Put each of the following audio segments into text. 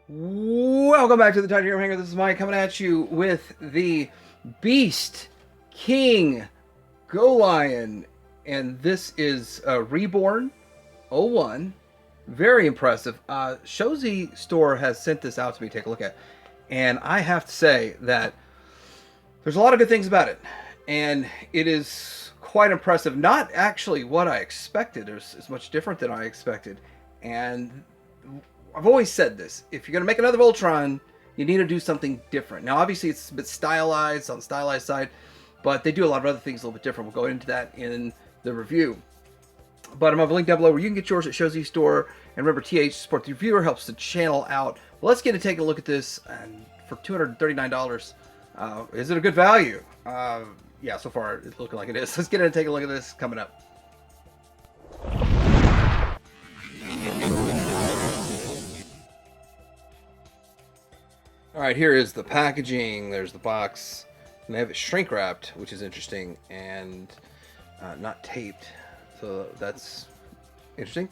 Welcome back to the Titanium Hanger. This is Mike coming at you with the Beast King GoLion, and this is Reborn-01. Very impressive. Shozy Store has sent this out to me to take a look at, and I have to say that there's a lot of good things about it, and it is quite impressive. Not actually what I expected. It's much different than I expected, and I've always said this: if you're going to make another Voltron, you need to do something different. Now, obviously, it's a bit stylized on the stylized side, but they do a lot of other things a little bit different. We'll go into that in the review. But I'm going to link down below where you can get yours at Shozy Store. And remember, TH support the reviewer helps the channel out. But let's get to taking a look at this. And for $239, is it a good value? Yeah, so far it's looking like it is. Let's get in and take a look at this coming up. All right, here is the packaging. There's the box, and they have it shrink wrapped, which is interesting, and not taped, so that's interesting.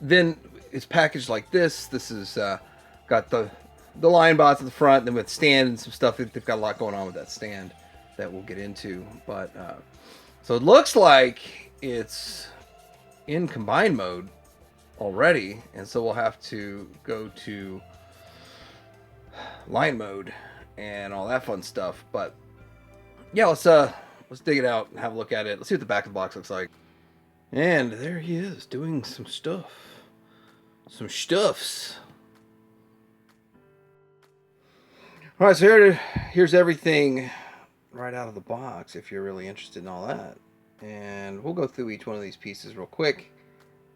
Then it's packaged like this. This is got the lion bots at the front, then with stand and some stuff. They've got a lot going on with that stand that we'll get into. But so it looks like it's in combined mode already, and so we'll have to go to line mode and all that fun stuff. But yeah, let's dig it out and have a look at it. Let's see what the back of the box looks like. And there he is doing some stuff, some stuffs. All right, so here's everything right out of the box if you're really interested in all that. And we'll go through each one of these pieces real quick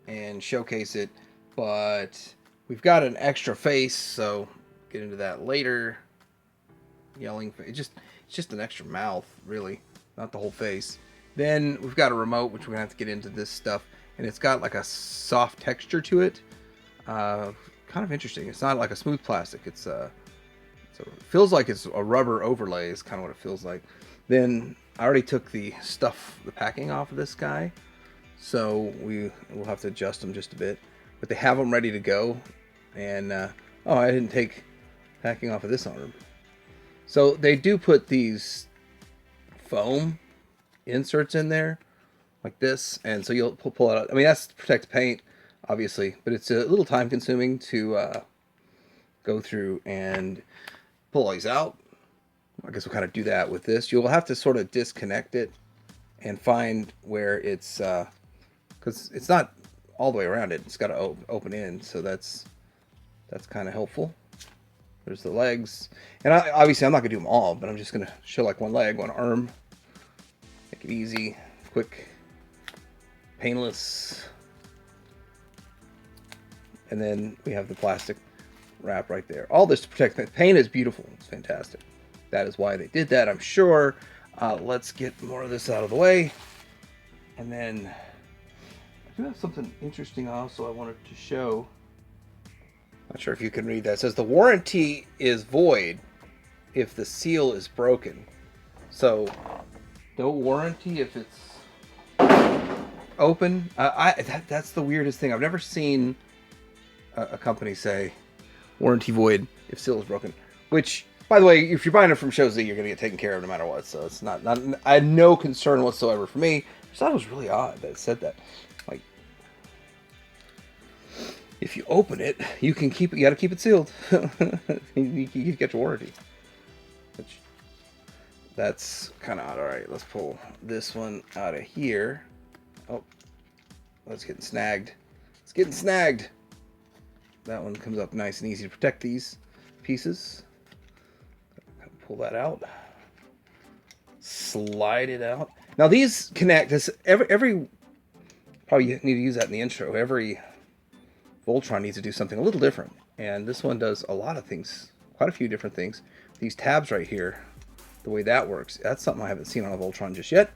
and showcase it. But we've got an extra face, so get into that later. Yelling, it's just an extra mouth, really, not the whole face. Then we've got a remote, which we're gonna have to get into this stuff, and it's got like a soft texture to it. Kind of interesting. It's not like a smooth plastic. It feels like it's a rubber overlay. Is kind of what it feels like. Then I already took the packing off of this guy, so we'll have to adjust them just a bit. But they have them ready to go, and oh, I didn't take packing off of this arm. So they do put these foam inserts in there like this, and so you'll pull it out. I mean, that's to protect the paint, obviously, but it's a little time consuming to go through and pull all these out. I guess we'll kind of do that with this. You'll have to sort of disconnect it and find where it's because it's not all the way around it. It's got to open in, so that's kind of helpful. There's the legs, and obviously I'm not gonna do them all, but I'm just gonna show like one leg, one arm. Make it easy, quick, painless. And then we have the plastic wrap right there. All this to protect the paint is beautiful. It's fantastic. That is why they did that, I'm sure. Let's get more of this out of the way, and then I do have something interesting also I wanted to show. Not sure if you can read that. It says the warranty is void if the seal is broken. So no warranty if it's open. That's the weirdest thing. I've never seen a company say warranty void if seal is broken. Which, by the way, if you're buying it from Shozy, you're going to get taken care of no matter what. So it's not I had no concern whatsoever for me. I just thought it was really odd that it said that. Like, if you open it, you can keep it. You got to keep it sealed. you get your warranty. Which, that's kind of odd. All right, let's pull this one out of here. Oh, that's getting snagged. It's getting snagged. That one comes up nice and easy to protect these pieces. Pull that out. Slide it out. Now these connect. This every probably you need to use that in the intro. Every Voltron needs to do something a little different, and this one does a lot of things, quite a few different things. These tabs right here, the way that works, that's something I haven't seen on a Voltron just yet,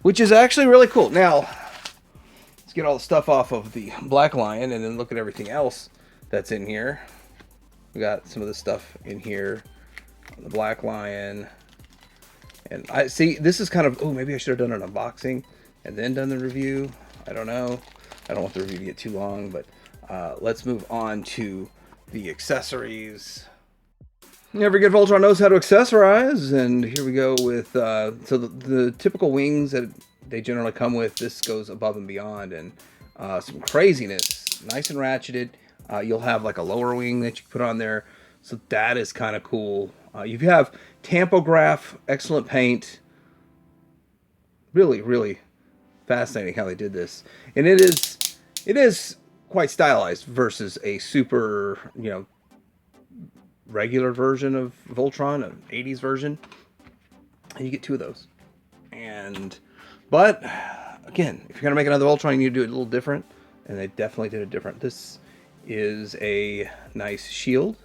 which is actually really cool. Now, let's get all the stuff off of the Black Lion and then look at everything else that's in here. We got some of this stuff in here on the Black Lion, and I see this is kind of, oh, maybe I should have done an unboxing and then done the review. I don't know. I don't want the review to get too long, but let's move on to the accessories. Every good Voltron knows how to accessorize, and here we go with so the typical wings that they generally come with. This goes above and beyond, and some craziness. Nice and ratcheted. You'll have like a lower wing that you put on there, so that is kind of cool. You have tampograph, excellent paint. Really, really fascinating how they did this, and it is quite stylized versus a super, you know, regular version of Voltron, an 80s version. And you get two of those. But again, if you're gonna make another Voltron, you need to do it a little different, and they definitely did it different. This is a nice shield,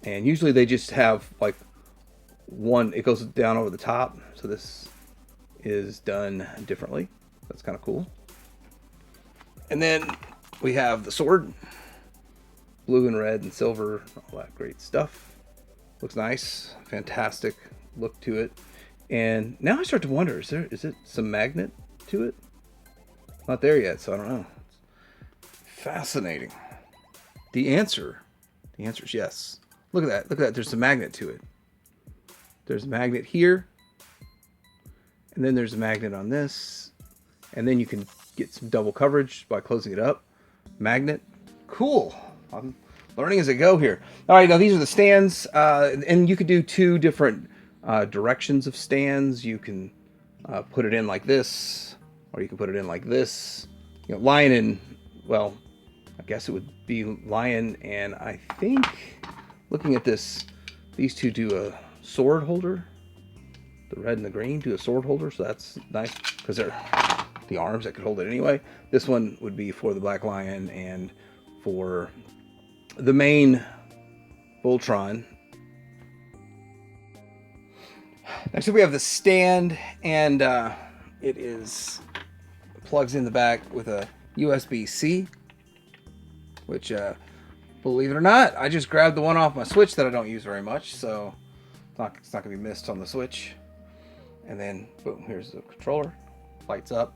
and usually they just have like one, it goes down over the top, so this is done differently. That's kind of cool. And then we have the sword, blue and red and silver, all that great stuff. Looks nice, fantastic look to it. And now I start to wonder, is it some magnet to it? Not there yet, so I don't know. It's fascinating. The answer is yes. Look at that, look at that, there's a magnet to it. There's a magnet here, and then there's a magnet on this, and then you can get some double coverage by closing it up. Magnet, cool. I'm learning as I go here. All right, now these are the stands, and you could do two different directions of stands. You can put it in like this, or you can put it in like this. You know, lion and, well, I guess it would be lion, and I think, looking at this, these two do a sword holder. The red and the green do a sword holder, so that's nice, because they're the arms that could hold it anyway. This one would be for the black lion and for the main Voltron. Next up we have the stand, and it plugs in the back with a USB-C, which believe it or not, I just grabbed the one off my Switch that I don't use very much, so it's not gonna be missed on the Switch. And then boom, here's the controller, lights up,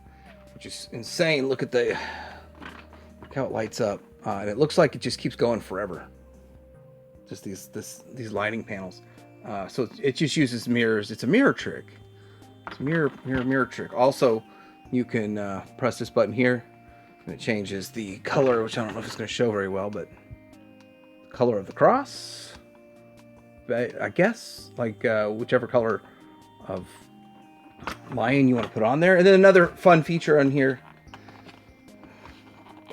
which is insane. Look how it lights up, and it looks like it just keeps going forever. Just these lighting panels. So it just uses mirrors. It's a mirror trick. It's a mirror trick. Also, you can press this button here, and it changes the color, which I don't know if it's going to show very well, but the color of the cross, I guess, like whichever color of lion you want to put on there. And then another fun feature on here.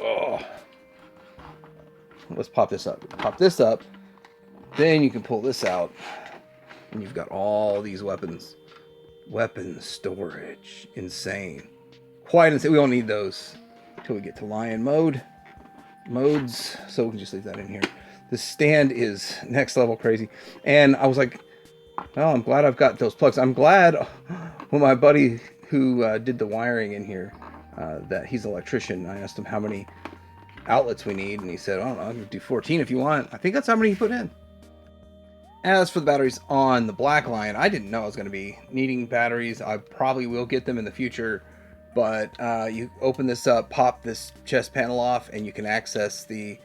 Oh, let's pop this up. Pop this up. Then you can pull this out, and you've got all these weapons. Weapon storage. Insane. Quite insane. We won't need those until we get to lion modes. So we can just leave that in here. The stand is next level crazy. And I was like, oh, I'm glad I've got those plugs. I'm glad when my buddy who did the wiring in here, that he's an electrician, I asked him how many outlets we need, and he said, I don't know, I can do 14 if you want. I think that's how many he put in. As for the batteries on the Black Lion, I didn't know I was going to be needing batteries. I probably will get them in the future, but you open this up, pop this chest panel off, and you can access the,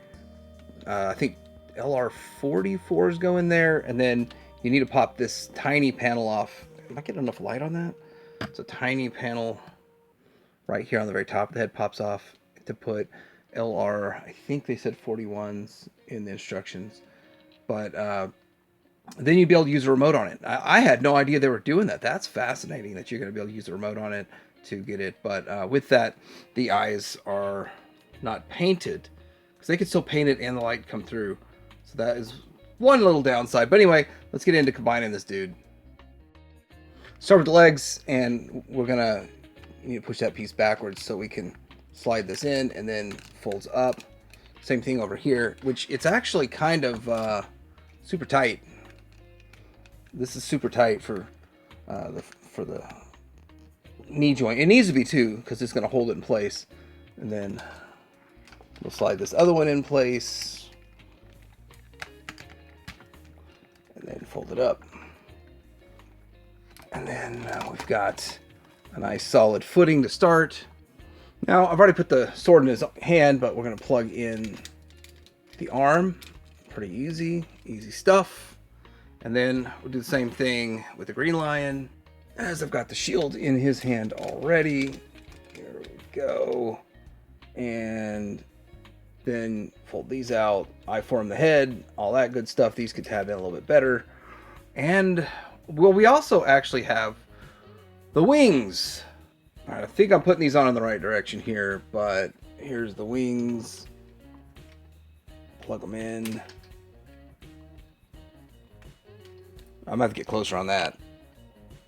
I think LR44s go in there, and then you need to pop this tiny panel off. Am I getting enough light on that? It's a tiny panel right here on the very top. The head pops off to put LR, I think they said 41s in the instructions, but then you'd be able to use a remote on it. I had no idea they were doing that. That's fascinating that you're going to be able to use the remote on it to get it. But with that, the eyes are not painted, because they could still paint it and the light come through. So that is one little downside. But anyway, let's get into combining this dude. Start with the legs, and we're going to need to push that piece backwards so we can slide this in, and then folds up. Same thing over here, which it's actually kind of super tight. This is super tight for the knee joint. It needs to be too, because it's going to hold it in place. And then we'll slide this other one in place, and then fold it up. And then we've got a nice solid footing to start. Now I've already put the sword in his hand, but we're going to plug in The arm, pretty easy stuff. And then we'll do the same thing with the Green Lion, as I've got the shield in his hand already. Here we go. And then fold these out. I form the head, all that good stuff. These could tab in a little bit better. And, well, we also actually have the wings. All right, I think I'm putting these on in the right direction here, but here's the wings. Plug them in. I'm going to have to get closer on that.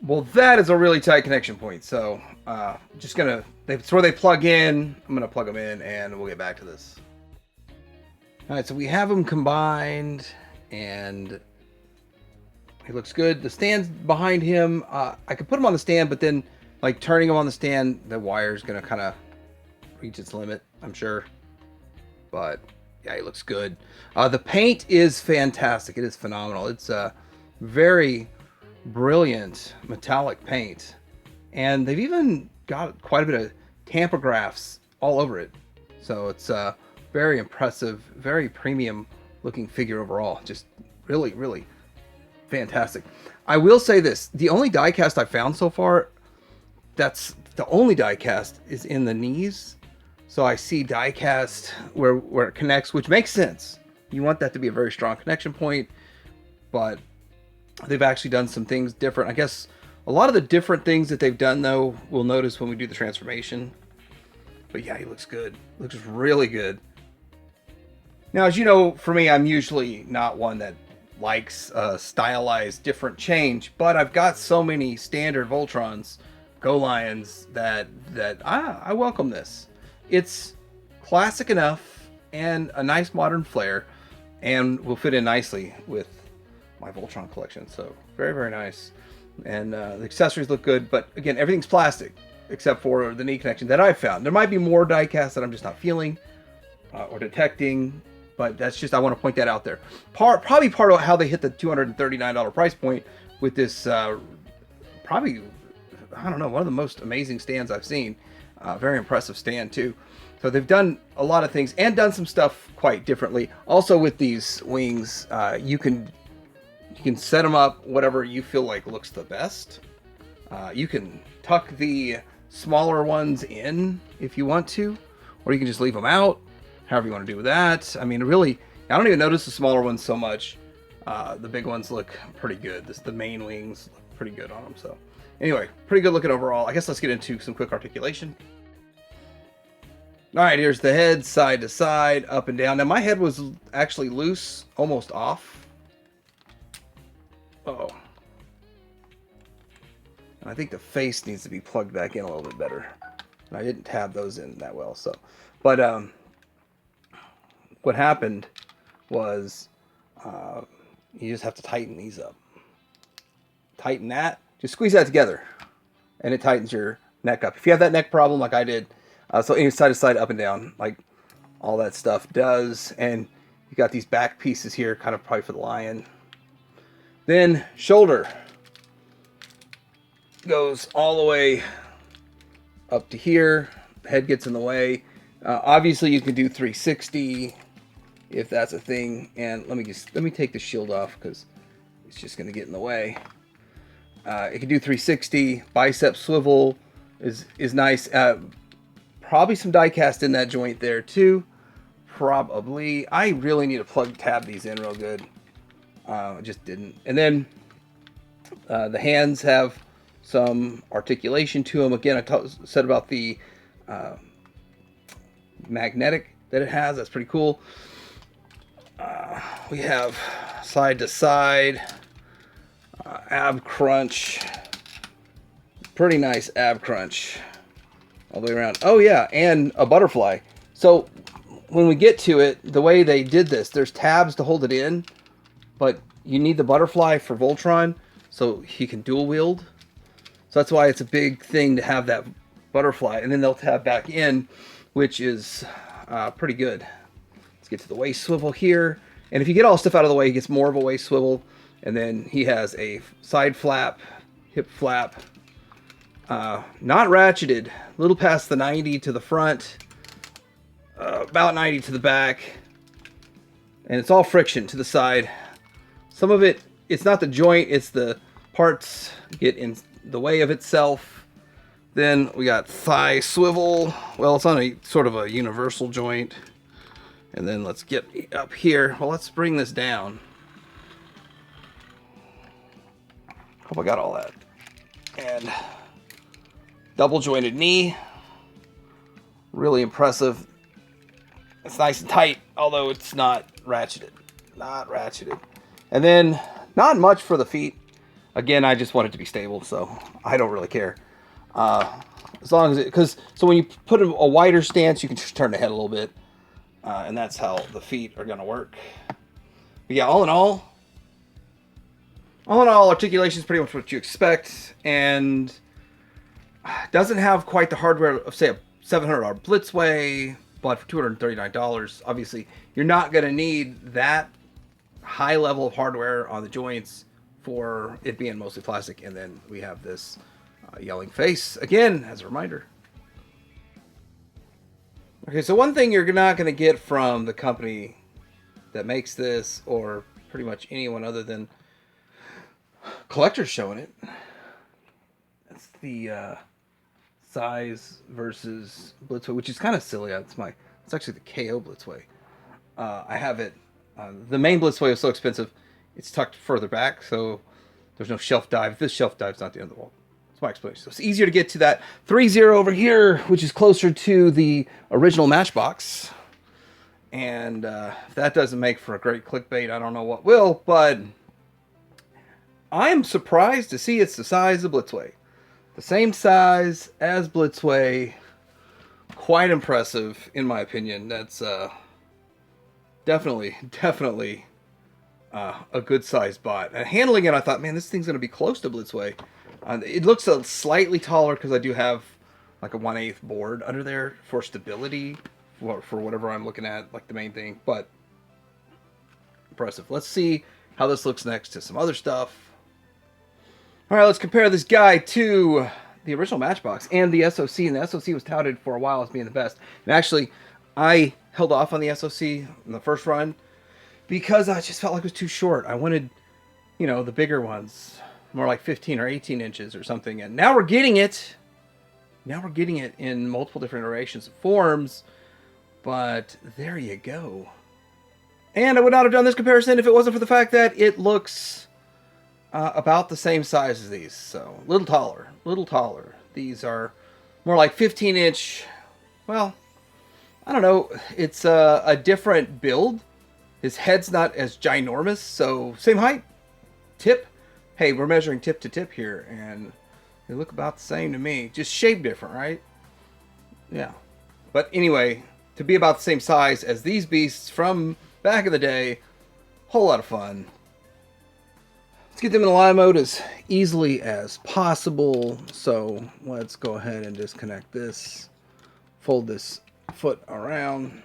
Well, that is a really tight connection point. So, just going to, it's where they plug in. I'm going to plug them in and we'll get back to this. All right, so we have them combined and he looks good. The stand's behind him. I could put him on the stand, but then like turning him on the stand, the wire's going to kind of reach its limit, I'm sure. But yeah, he looks good. The paint is fantastic. It is phenomenal. It's a very brilliant metallic paint. And they've even got quite a bit of tampographs all over it. So it's very impressive, very premium looking figure overall. Just really, really fantastic. I will say this, the only die cast I found so far, that's the only die cast is in the knees. So I see die cast where it connects, which makes sense. You want that to be a very strong connection point, but they've actually done some things different. I guess a lot of the different things that they've done though, we'll notice when we do the transformation. But yeah, he looks good. Looks really good. Now, as you know, for me, I'm usually not one that likes stylized different change, but I've got so many standard Voltrons, GoLions that I welcome this. It's classic enough and a nice modern flair, and will fit in nicely with my Voltron collection. So very, very nice. And the accessories look good, but again, everything's plastic except for the knee connection that I've found. There might be more die casts that I'm just not feeling or detecting. But that's just, I want to point that out there. Probably part of how they hit the $239 price point with this, probably, I don't know, one of the most amazing stands I've seen. Very impressive stand too. So they've done a lot of things and done some stuff quite differently. Also with these wings, you can set them up whatever you feel like looks the best. You can tuck the smaller ones in if you want to, or you can just leave them out. However you want to do that. I mean, really, I don't even notice the smaller ones so much. The big ones look pretty good. The main wings look pretty good on them. So anyway, pretty good looking overall. I guess let's get into some quick articulation. All right, here's the head, side to side, up and down. Now my head was actually loose, almost off. Uh-oh. And I think the face needs to be plugged back in a little bit better. And I didn't tab those in that well, so. But, what happened was you just have to tighten these up. Tighten that. Just squeeze that together. And it tightens your neck up. If you have that neck problem like I did, so any side to side, up and down, like all that stuff does. And you got these back pieces here, kind of probably for the lion. Then shoulder goes all the way up to here. Head gets in the way. Obviously you can do 360 if that's a thing. And let me take the shield off because it's just going to get in the way. It can do 360. Bicep swivel is nice. Probably some die cast in that joint there too. Probably. I really need to tab these in real good. I just didn't. And then the hands have some articulation to them. Again, I said about the magnetic that it has. That's pretty cool. We have side to side ab crunch. Pretty nice ab crunch all the way around. Oh yeah, and a butterfly. So when we get to it, the way they did this, there's tabs to hold it in, but you need the butterfly for Voltron so he can dual wield. So that's why it's a big thing to have that butterfly, and then they'll tab back in, which is pretty good. Let's get to the waist swivel here. And if you get all stuff out of the way, he gets more of a waist swivel. And then he has a side flap, hip flap. Not ratcheted. A little past the 90 to the front. About 90 to the back. And it's all friction to the side. Some of it, it's not the joint, it's the parts get in the way of itself. Then we got thigh swivel. Well, it's on a sort of a universal joint. And then let's get up here. Well, let's bring this down. Hope I got all that. And double jointed knee. Really impressive. It's nice and tight, although it's not ratcheted. Not ratcheted. And then not much for the feet. Again, I just want it to be stable, so I don't really care. As long as it, so when you put a wider stance, you can just turn the head a little bit. And that's how the feet are going to work. But yeah, all in all, articulation is pretty much what you expect. And doesn't have quite the hardware of, say, a $700 Blitzway, but for $239, obviously, you're not going to need that high level of hardware on the joints for it being mostly plastic. And then we have this yelling face, again, as a reminder. Okay, so one thing you're not going to get from the company that makes this, or pretty much anyone other than collectors showing it, that's the size versus Blitzway, which is kind of silly. It's actually the KO Blitzway. I have it. The main Blitzway is so expensive, it's tucked further back, so there's no shelf dive. This shelf dive's not the end of the wall. That's my explanation. So it's easier to get to that 3.0 over here, which is closer to the original Matchbox. And if that doesn't make for a great clickbait, I don't know what will. But I'm surprised to see it's the size of Blitzway. The same size as Blitzway. Quite impressive, in my opinion. That's definitely a good sized bot. And handling it, I thought, man, this thing's going to be close to Blitzway. It looks slightly taller because I do have like a 1/8 board under there for stability for whatever I'm looking at, like the main thing. But impressive. Let's see how this looks next to some other stuff. All right, let's compare this guy to the original Matchbox and the SOC. And the SOC was touted for a while as being the best. And actually, I held off on the SOC in the first run because I just felt like it was too short. I wanted, the bigger ones, more like 15 or 18 inches or something. And now we're getting it. Now we're getting it in multiple different iterations and forms. But there you go. And I would not have done this comparison if it wasn't for the fact that it looks about the same size as these. So a little taller. These are more like 15-inch. Well, I don't know. It's a different build. His head's not as ginormous, so same height. Tip. Hey, we're measuring tip to tip here, and they look about the same to me. Just shaped different, right? Yeah. But anyway, to be about the same size as these beasts from back in the day, whole lot of fun. Let's get them in the live mode as easily as possible. So let's go ahead and disconnect this. Fold this foot around,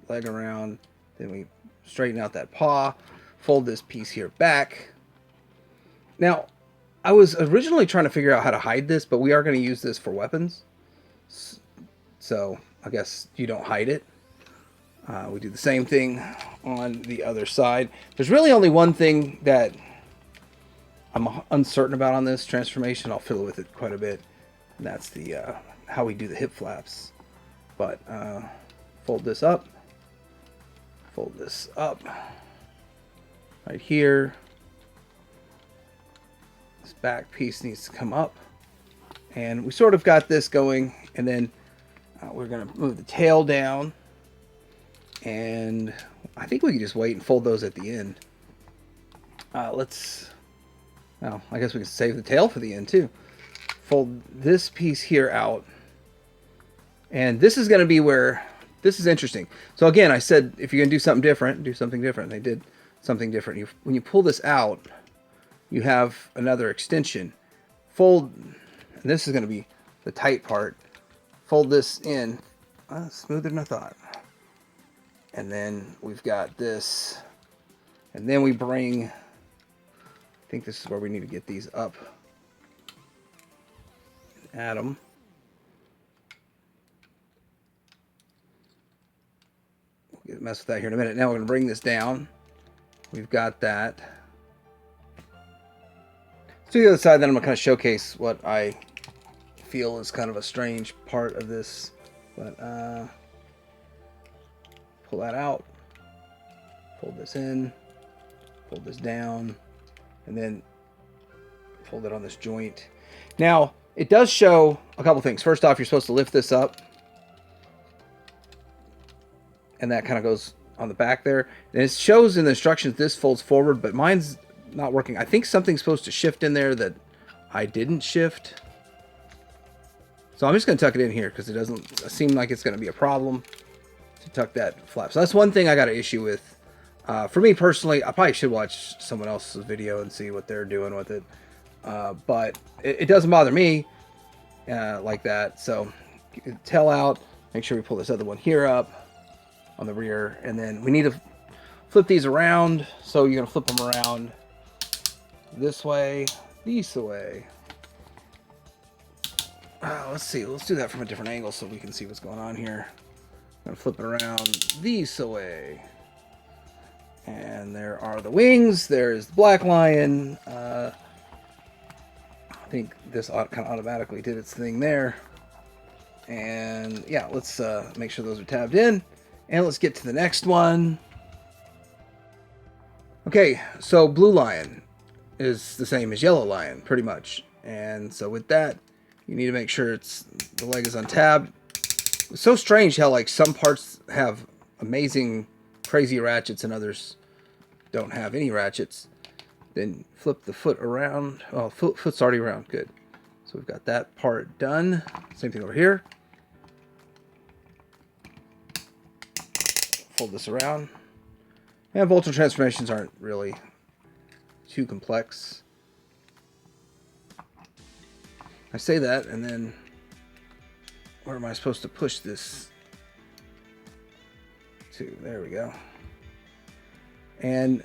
leg around. Then we straighten out that paw. Fold this piece here back. Now, I was originally trying to figure out how to hide this, but we are going to use this for weapons. So I guess you don't hide it. We do the same thing on the other side. There's really only one thing that I'm uncertain about on this transformation. I'll fiddle with it quite a bit. And that's the how we do the hip flaps. But fold this up. Fold this up. Right here. This back piece needs to come up. And we sort of got this going. And then we're going to move the tail down. And I think we can just wait and fold those at the end. Well, I guess we can save the tail for the end too. Fold this piece here out. And this is going to be where, this is interesting. So again, I said, if you're going to do something different, do something different. They did something different. When you pull this out, you have another extension. Fold, and this is going to be the tight part. Fold this in. Smoother than I thought. And then we've got this. And then we bring, I think this is where we need to get these up. Add them. We'll get mess with that here in a minute. Now we're going to bring this down. We've got that. Let's do the other side, then I'm going to kind of showcase what I feel is kind of a strange part of this. But pull that out. Fold this in. Fold this down. And then fold it on this joint. Now, it does show a couple things. First off, you're supposed to lift this up. And that kind of goes on the back there. And it shows in the instructions this folds forward, but mine's not working. I think something's supposed to shift in there that I didn't shift. So I'm just going to tuck it in here because it doesn't seem like it's going to be a problem to tuck that flap. So that's one thing I got an issue with. For me personally, I probably should watch someone else's video and see what they're doing with it. But it doesn't bother me like that. So tail out. Make sure we pull this other one here up on the rear. And then we need to flip these around. So you're going to flip them around this way, this way. Let's see. Let's do that from a different angle so we can see what's going on here. I'm going to flip it around this way. And there are the wings. There's the black lion. I think this kind of automatically did its thing there. And yeah, let's make sure those are tabbed in. And let's get to the next one. Okay, so blue lion is the same as yellow lion, pretty much. And so with that, you need to make sure the leg is untabbed. It's so strange how like some parts have amazing, crazy ratchets and others don't have any ratchets. Then flip the foot around. Oh, foot's already around. Good. So we've got that part done. Same thing over here. Fold this around. And Voltron transformations aren't really too complex. I say that, and then where am I supposed to push this to? There we go. And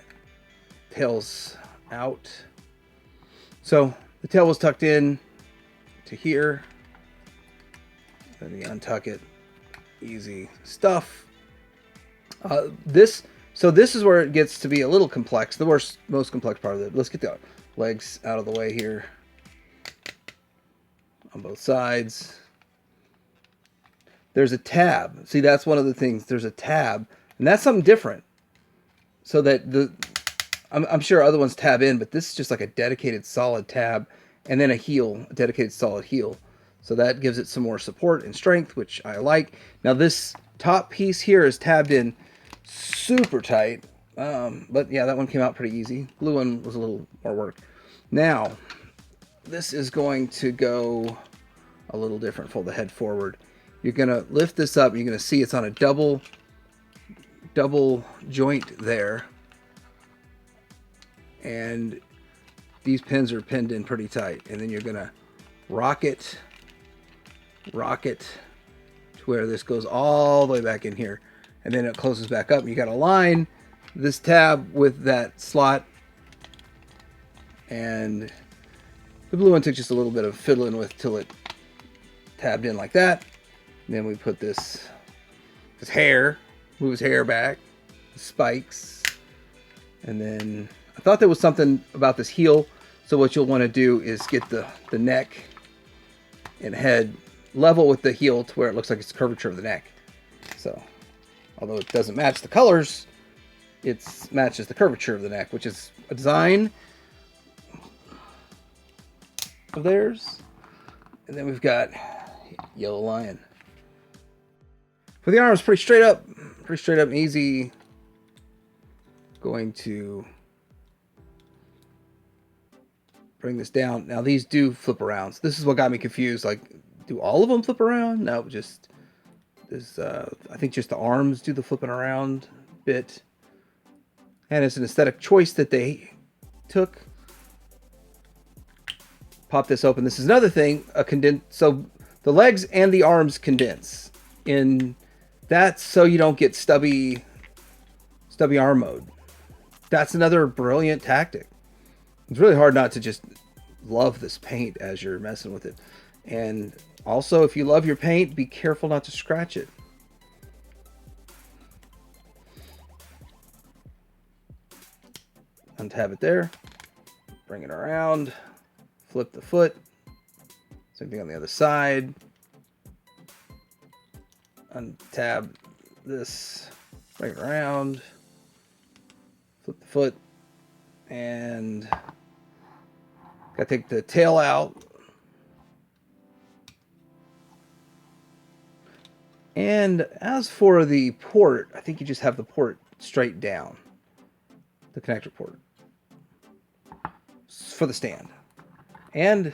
tail's out. So the tail was tucked in to here. Then you untuck it. Easy stuff. So this is where it gets to be a little complex. The most complex part of it. Let's get the legs out of the way here. On both sides. There's a tab. See, that's one of the things. There's a tab. And that's something different. So that I'm sure other ones tab in, but this is just like a dedicated solid tab. And then a heel, a dedicated solid heel. So that gives it some more support and strength, which I like. Now this top piece here is tabbed in super tight. But yeah, that one came out pretty easy. Blue one was a little more work. Now, this is going to go a little different. Fold the head forward. You're going to lift this up. You're going to see it's on a double joint there. And these pins are pinned in pretty tight. And then you're going to rock it to where this goes all the way back in here. And then it closes back up. You got to line this tab with that slot. And the blue one took just a little bit of fiddling with till it tabbed in like that. And then we put his hair, move his hair back, the spikes. And then I thought there was something about this heel. So what you'll want to do is get the neck and head level with the heel to where it looks like it's the curvature of the neck. So, although it doesn't match the colors, it matches the curvature of the neck, which is a design of theirs. And then we've got yellow lion. For the arms, pretty straight up and easy. Going to bring this down. Now these do flip around. So this is what got me confused. Like, do all of them flip around? No, just this. I think just the arms do the flipping around bit. And it's an aesthetic choice that they took. Pop this open. This is another thing. So the legs and the arms condense. In that's so you don't get stubby arm mode. That's another brilliant tactic. It's really hard not to just love this paint as you're messing with it. And also, if you love your paint, be careful not to scratch it. untab it there, bring it around, flip the foot, same thing on the other side, untab this, bring it around, flip the foot, and gotta take the tail out. And as for the port, I think you just have the port straight down, the connector port for the stand. And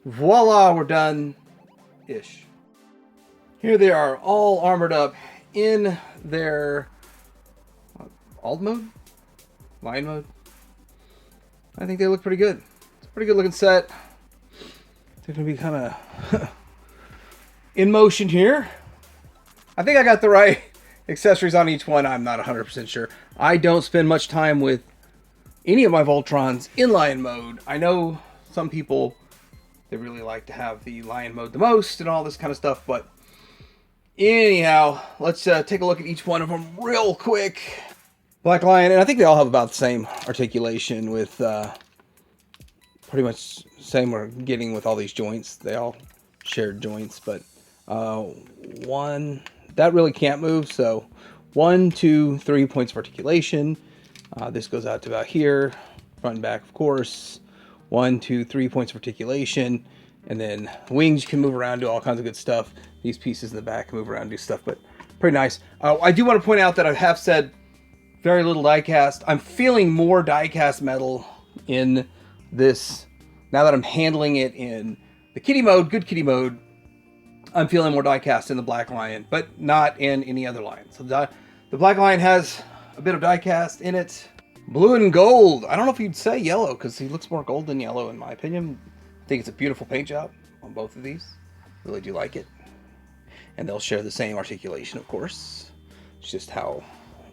voila, we're done-ish. Here they are, all armored up in their alt mode? Line mode? I think they look pretty good. It's a pretty good looking set. They're going to be kind of in motion here. I think I got the right accessories on each one. I'm not 100% sure. I don't spend much time with any of my Voltrons in Lion mode. I know some people, they really like to have the Lion mode the most and all this kind of stuff, but anyhow, let's take a look at each one of them real quick. Black Lion, and I think they all have about the same articulation with pretty much same we're getting with all these joints. They all shared joints, but one that really can't move, so 1, 2, 3 points of articulation. This goes out to about here, front and back, of course. 1, 2, 3 points of articulation, and then wings can move around, do all kinds of good stuff. These pieces in the back can move around, do stuff, but pretty nice. I do want to point out that I have said very little diecast. I'm feeling more diecast metal in this now that I'm handling it in the kitty mode, good kitty mode. I'm feeling more diecast in the Black Lion, but not in any other lion. So the Black Lion has a bit of diecast in it. Blue and gold. I don't know if you'd say yellow because he looks more gold than yellow in my opinion. I think it's a beautiful paint job on both of these. Really do like it. And they'll share the same articulation, of course. It's just how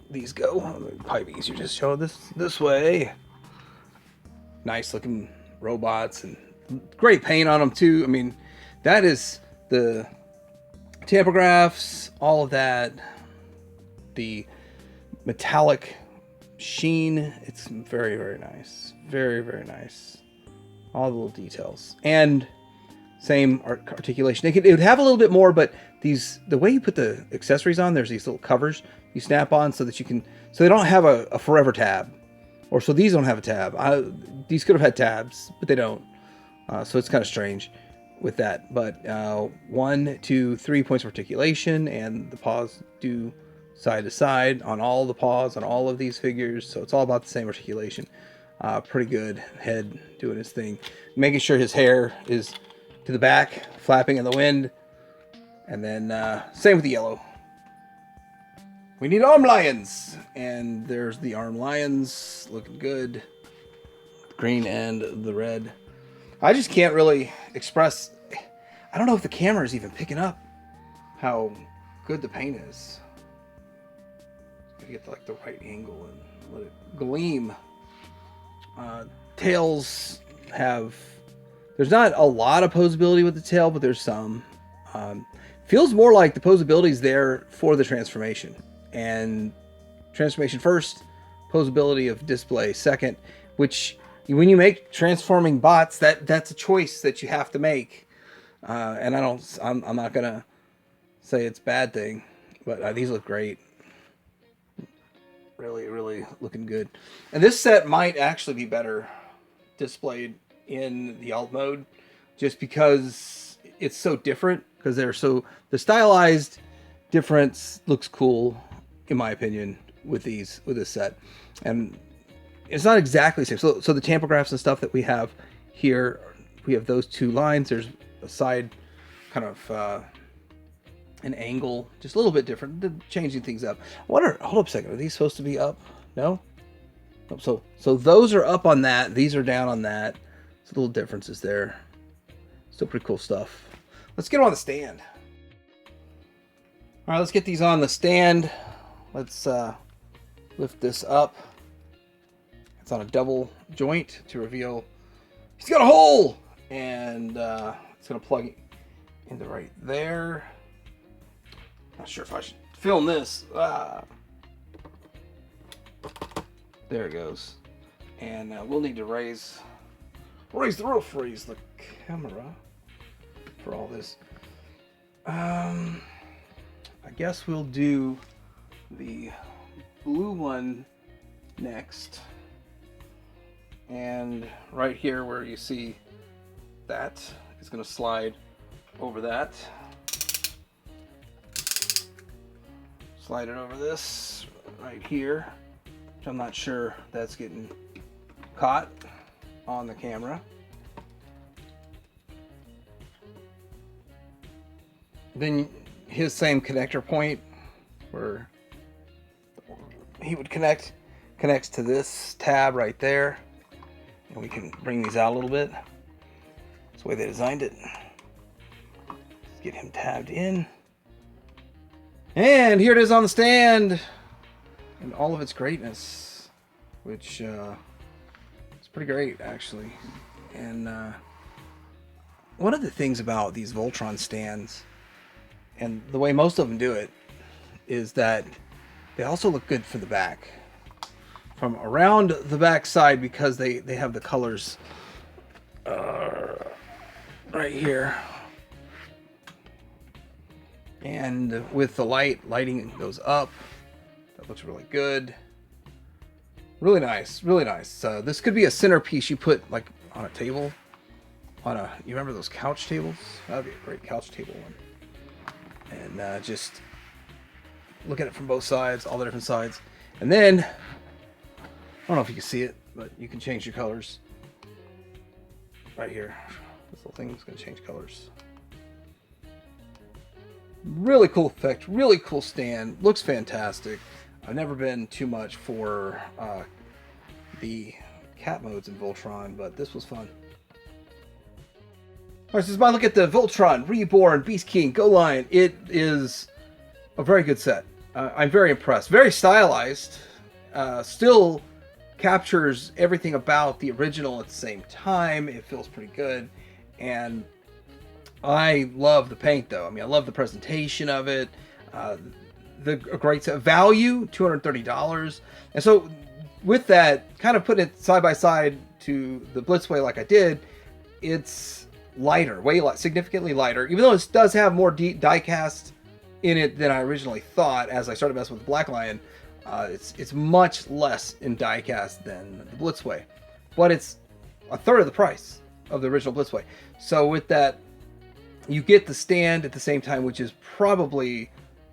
these go. It'd probably be easier to show this way. Nice looking robots and great paint on them too. I mean, that is the tampographs, all of that, the metallic sheen. It's very, very nice. Very, very nice. All the little details. And same articulation. It would have a little bit more, but the way you put the accessories on, there's these little covers you snap on so that you can, so they don't have a forever tab. Or so these don't have a tab. These could have had tabs, but they don't. So it's kind of strange with that. But 1, 2, 3 points of articulation, and the paws do side to side on all the paws on all of these figures. So it's all about the same articulation. Pretty good. Head doing his thing. Making sure his hair is to the back, flapping in the wind. And then same with the yellow. We need arm lions. And there's the arm lions looking good. The green and the red. I just can't really express. I don't know if the camera is even picking up how good the paint is. Gotta get like the right angle and let it gleam. Tails have. There's not a lot of posability with the tail, but there's some. Feels more like the posability is there for the transformation. And transformation first, posability of display second, which when you make transforming bots, that's a choice that you have to make. And I'm not gonna say it's a bad thing, but these look great. Really, really looking good. And this set might actually be better displayed in the alt mode, just because it's so different. Because the stylized difference looks cool, in my opinion, with this set, and it's not exactly the same. So the tampographs and stuff that we have here, we have those two lines. There's a side kind of an angle, just a little bit different, changing things up. Hold up a second. Are these supposed to be up? No. So those are up on that. These are down on that. There's little differences there. Still pretty cool stuff. Let's get them on the stand. All right, let's get these on the stand. Let's lift this up. It's on a double joint to reveal he's got a hole, and it's gonna plug into right there. Not sure if I should film this. There it goes. And we'll need to raise the roof, raise the camera for all this. I guess we'll do the blue one next. And right here where you see that is going to slide over that. Slide it over this right here, which I'm not sure that's getting caught on the camera. Then his same connector point where he would connects to this tab right there, and we can bring these out a little bit. That's the way they designed it. Let's get him tabbed in. And here it is on the stand in all of its greatness, which is pretty great actually. And one of the things about these Voltron stands, and the way most of them do it, is that they also look good for the back. From around the back side, because they have the colors right here. And with the lighting goes up. That looks really good. Really nice, really nice. This could be a centerpiece you put like on a table. You remember those couch tables? That'd be a great couch table one. And just look at it from both sides, all the different sides. And then, I don't know if you can see it, but you can change your colors. Right here. This little thing is going to change colors. Really cool effect, really cool stand, looks fantastic. I've never been too much for the cat modes in Voltron, but this was fun. Alright, so this is my look at the Voltron Reborn Beast King GoLion. It is a very good set. I'm very impressed. Very stylized. Still captures everything about the original at the same time. It feels pretty good. And I love the paint, though. I mean, I love the presentation of it. The great set. Value, $230. And so with that, kind of putting it side by side to the Blitzway like I did, it's lighter, significantly lighter. Even though it does have more die cast in it than I originally thought as I started messing with the Black Lion. It's much less in die cast than the Blitzway. But it's a third of the price of the original Blitzway. So with that, you get the stand at the same time, which is probably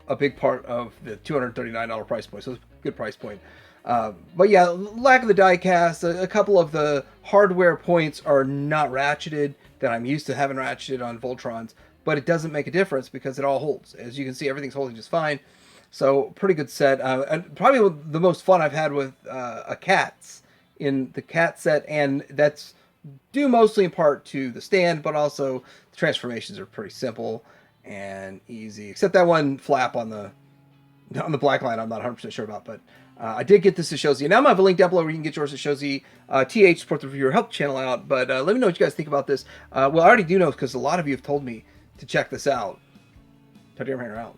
a big part of the $239 price point. So it's a good price point. But yeah, lack of the die cast. A couple of the hardware points are not ratcheted that I'm used to having ratcheted on Voltrons. But it doesn't make a difference because it all holds. As you can see, everything's holding just fine. So pretty good set. And probably the most fun I've had with a cats in the cat set. And that's due mostly in part to the stand, but also the transformations are pretty simple and easy, except that one flap on the Black Line I'm not 100% sure about, but I did get this at Shozy. Now I'm going to have a link down below where you can get yours at Shozy. TH, support the reviewer, help the channel out, but let me know what you guys think about this. Well, I already do know because a lot of you have told me to check this out. Teddy Hammer out.